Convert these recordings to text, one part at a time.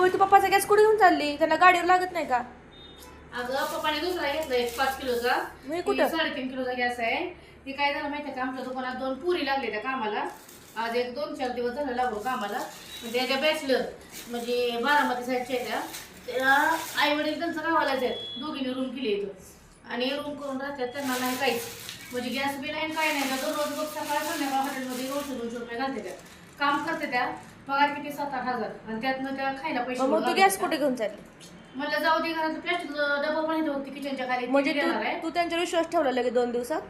Mummy तू पप्पाचा gas कुठे घेऊन चालली? त्यांना गाडीवर लागत नाही का? अगं पप्पाने दुसरा घेतला 5 किलोचा. मी कुठं? 3.5 किलोचा गॅस आहे. ते काय झालं माहितीये का, आमच्या दुकानात 2 पुरी लागले त्या कामाला. आज एक 2-4 दिवस झालं लागलो कामाला. म्हणजे त्या बॅचलर म्हणजे बारामती साईडच्या त्या आई वडील त्यांचं गावालाच आहेत. दोघींनी रूम केली इथं आणि रूम करून राहतात. त्यांना नाही काहीच म्हणजे गॅस बी नाही काय नाही. दररोज बघ सकाळ संध्याकाळ हॉटेलमध्ये 200-200 रुपये घालते त्या. काम करते त्या. पगार किती 7-8 हजार आणि त्यातनं त्या खायला पैसे. मग तू गॅस कुठे घेऊन चालली? मला जाऊ दे घरात प्लॅस्टिक डबा पण होती किचनच्या खाली. म्हणजे देणार आहे तू त्यांच्यावर विश्वास ठेवला लगेच 2 दिवसात?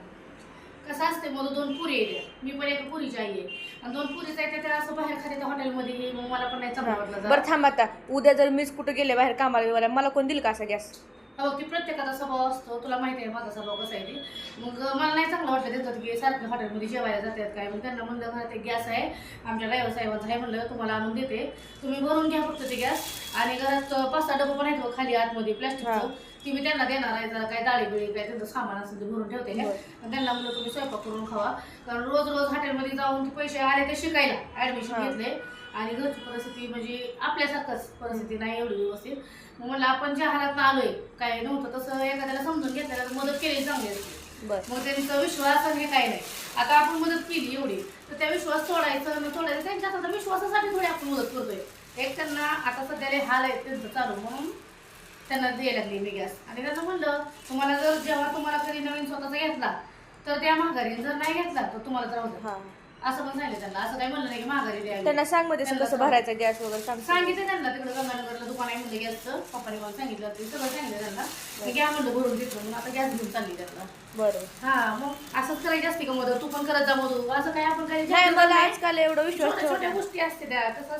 कसं असते मग 2 पुरी आहे. मी पण एक पुरीची आई आहे आणि 2 पुरीच आहे त्या असं बाहेर खाते त्या हॉटेलमध्ये. मग मला पण नाही चांगलं वाटलं. बरं थांब आता, उद्या जर मीच कुठे गेले बाहेर कामाला मला कोण दिल का असा गॅस? हो ती प्रत्येकाचा स्वभाव असतो. तुला माहिती आहे माझा स्वभाव कसा आहे ते. मग मला नाही चांगलं वाटलं त्यांचं की सारखं हॉटेलमध्ये जेवायला जातात काय. मग त्यांना म्हणलं घरात एक गॅस आहे आमच्या ड्रायव्हर साहेबांचा आहे, म्हणलं तुम्हाला आणून देते, तुम्ही भरून घ्या फक्त ते गॅस. आणि घरात 5-6 डबं पण आहेत खाली आतमध्ये प्लॅस्टिकचं, ती मी त्यांना देणार आहे. जरा काय डाळी बिळी काय त्यांचं सामान असेल ते भरून ठेवते काय. आणि त्यांना म्हणलं तुम्ही स्वयंपाक करून खावा, कारण रोज रोज हॉटेलमध्ये जाऊन ते पैसे आले ते शिकायला ॲडमिशन घेतले आणि घरची परिस्थिती म्हणजे आपल्यासारखंच परिस्थिती नाही एवढी व्यवस्थित. मग म्हणलं आपण ज्या हालात आलोय काय नव्हतं तसं एखाद्याला समजून घेतल्याला मदत केली चांगली असते. मग त्यांचा विश्वास आणि काही नाही. आता आपण मदत केली एवढी तर त्या विश्वास सोडायचं त्यांच्या आता विश्वासासाठी थोडी आपण मदत करतोय. एक त्यांना आता सध्याला हाल आहेत त्यांचं चालू म्हणून त्यांना द्यायला लागली मी गॅस. आणि त्यांना म्हणलं तुम्हाला जर जेव्हा तुम्हाला कधी नवीन स्वतःचा घेतला तर त्या माघारी, जर नाही घेतला तर तुम्हाला राहू द्या असं पण सांगितलं त्यांना. असं काही म्हणलं नाही की माघारी द्यावी. त्यांना सांग मध्ये कसं भरायचं गॅस वगैरे सांगितलं त्यांना. तिकडे गंगानगरला दुकान आहे म्हणलं गॅसचं, पप्पाने मला सांगितलं ते सगळं सांगितलं त्यांना. घ्या म्हणलं भरून घेतलं म्हणून आता गॅस घेऊन चालली त्यांना. बरोबर. हा मग असंच करायची असते का मदत? तू पण करत जा मदत. असं काय आपण काही नाही, मला आजकाल एवढं विश्वास छोट्या गोष्टी असते त्या तसं